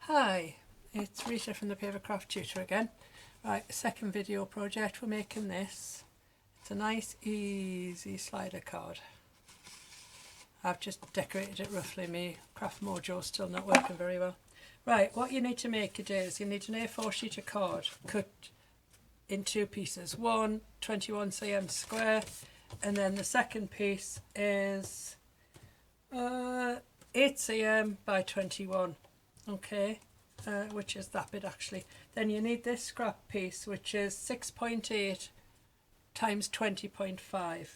Hi, it's Rita from the Papercraft Tutor again. Right, second video project, we're making this. It's a nice easy slider card. I've just decorated it roughly, my craft mojo's still not working very well. Right, what you need to make it is, you need an A4 sheet of card cut in two pieces. One 21 cm square, and then the second piece is 8 cm by 21. Okay, which is that bit actually. Then you need this scrap piece, which is 6.8 times 20.5.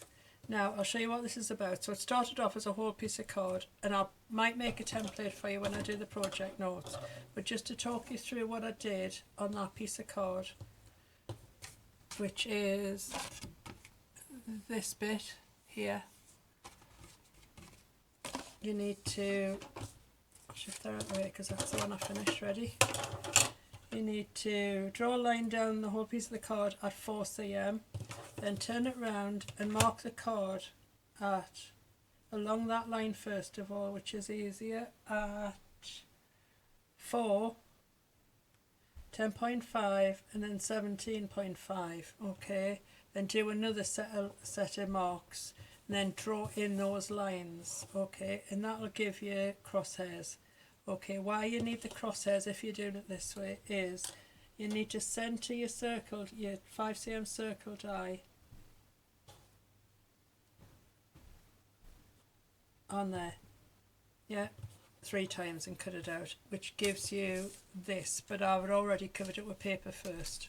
Now I'll show you what this is about. So it started off as a whole piece of card, and I might make a template for you when I do the project notes, but just to talk you through what I did on that piece of card, which is this bit here. You need to shift that out of the way because that's the one I finished ready. You need to draw a line down the whole piece of the card at 4 cm, then turn it round and mark the card at along that line first of all, which is easier, at 4, 10.5 and then 17.5. okay, then do another set of marks and then draw in those lines, okay, and that'll give you crosshairs. Okay, why you need the crosshairs if you're doing it this way is you need to centre your circle, your 5 cm circle die on there, yeah, 3 times and cut it out, which gives you this, but I've already covered it with paper first.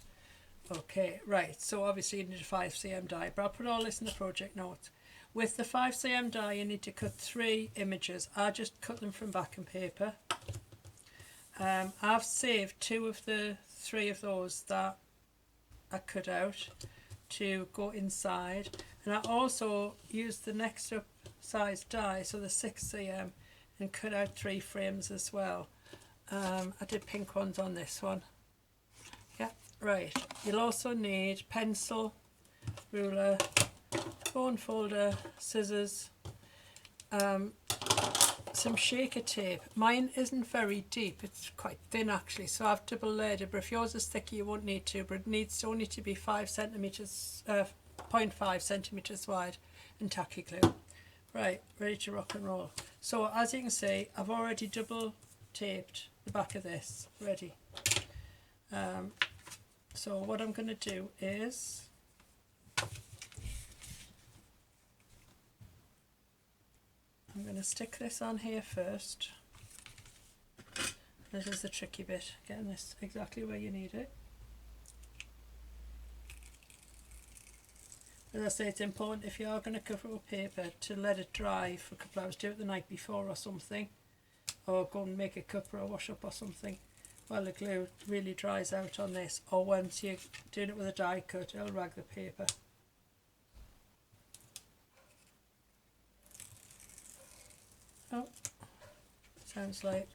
Okay, right, so obviously you need a 5 cm die, but I'll put all this in the project notes. With the 5 cm die you need to cut 3 images. I just cut them from backing paper. I've saved 2 of the 3 of those that I cut out to go inside, and I also used the next up size die, so the 6 cm, and cut out 3 frames as well. I did pink ones on this one. Yeah, right. You'll also need pencil, ruler, bone folder, scissors, some shaker tape. Mine isn't very deep, it's quite thin actually, so I've double layered it, but if yours is thicker you won't need to, but it needs only to be 5 centimeters, 0.5 centimeters wide, and tacky glue. Right, ready to rock and roll. So as you can see, I've already double taped the back of this, ready. So what I'm going to do is I'm going to stick this on here first. This is the tricky bit, getting this exactly where you need it. As I say, it's important if you are going to cover it with paper to let it dry for a couple of hours. Do it the night before or something, or go and make a cup or a wash up or something while the glue really dries out on this, or once you're doing it with a die cut it'll rag the paper. Oh, sounds like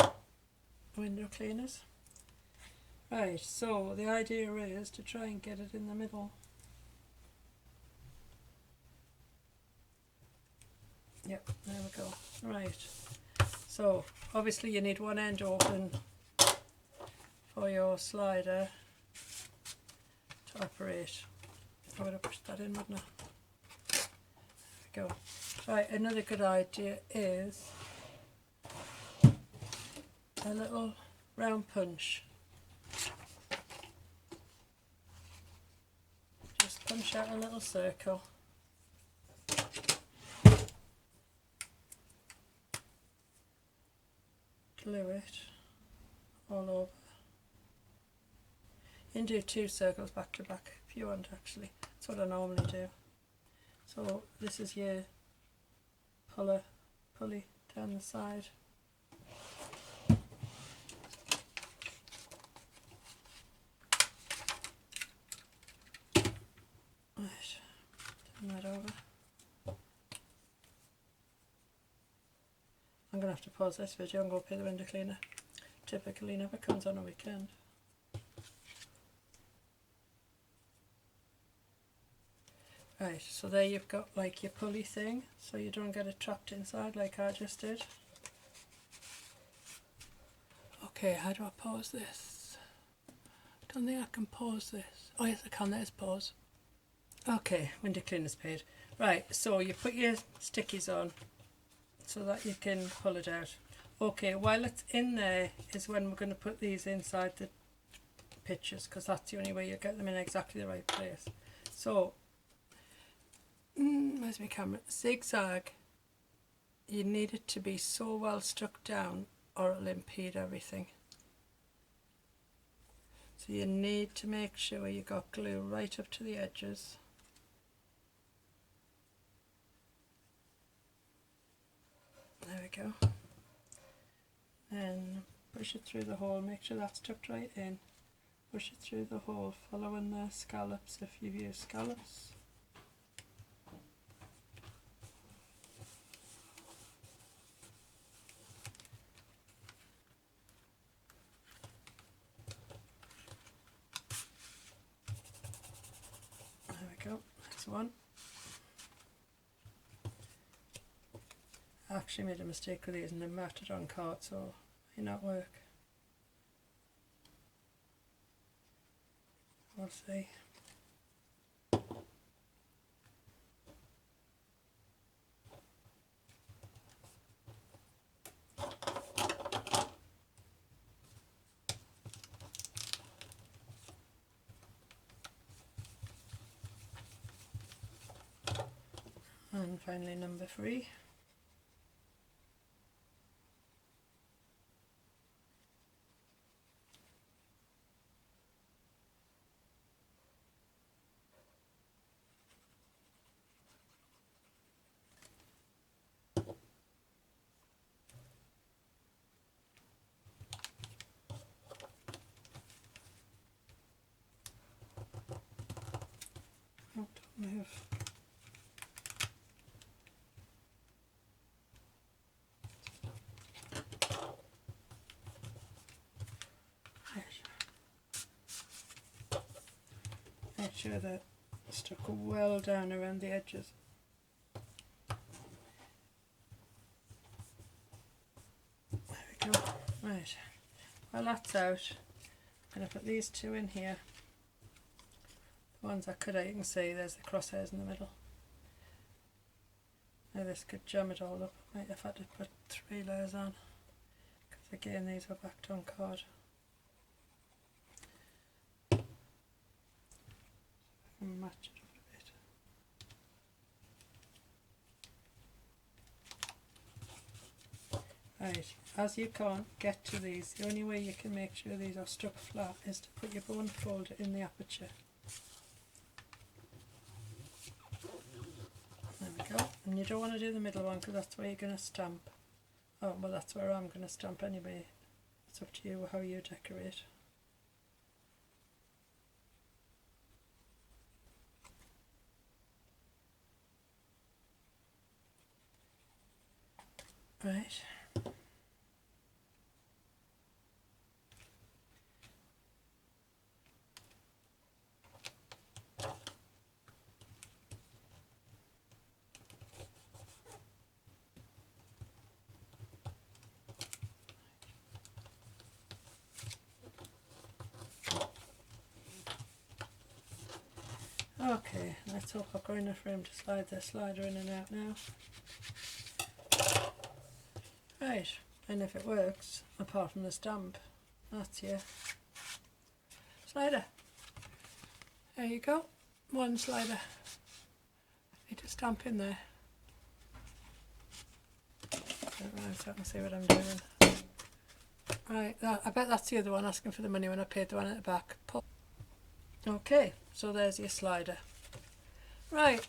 window cleaners. Right, so the idea is to try and get it in the middle. Yep, there we go. Right, so obviously you need one end open for your slider to operate. I would have pushed that in, wouldn't I? There we go. Right, another good idea is a little round punch. Just punch out a little circle. Glue it all over. You can do 2 circles back to back if you want actually. That's what I normally do. So this is your pulley down the side. Right, turn that over. I'm going to have to pause this video and go pay the window cleaner. Typically never comes on a weekend. Right, so there you've got like your pulley thing, so you don't get it trapped inside like I just did. Okay, how do I pause this? Don't think I can pause this. Oh yes, I can. There's pause. Okay, window cleaner's paid. Right, so you put your stickies on so that you can pull it out. Okay, while it's in there is when we're going to put these inside the pictures, because that's the only way you get them in exactly the right place. So, where's my camera? Zigzag. You need it to be so well stuck down or it'll impede everything. So you need to make sure you got glue right up to the edges. There we go. Then push it through the hole, make sure that's tucked right in. Push it through the hole, following the scallops if you've used scallops. There we go, next one. I actually made a mistake with these and they matted on card, so it may not work. We'll see. And finally number 3. Oh, don't move. Make sure that it's stuck well down around the edges. There we go. Right. Well, that's out. I'm going to put these 2 in here. The ones that cut out, you can see there's the crosshairs in the middle. Now this could jam it all up. Might have had to put 3 layers on, because again these were backed on card. Match it up a bit. Right, as you can't get to these, the only way you can make sure these are stuck flat is to put your bone folder in the aperture. There we go. And you don't want to do the middle one because that's where you're going to stamp. Oh, well, that's where I'm going to stamp anyway. It's up to you how you decorate. Right. Okay, let's hope I've got enough room to slide the slider in and out now. Right, and if it works, apart from the stamp, that's your slider. There you go, one slider. Need to stamp in there. Right, so I can see what I'm doing. Right, I bet that's the other one asking for the money when I paid the one at the back. Okay, so there's your slider. Right,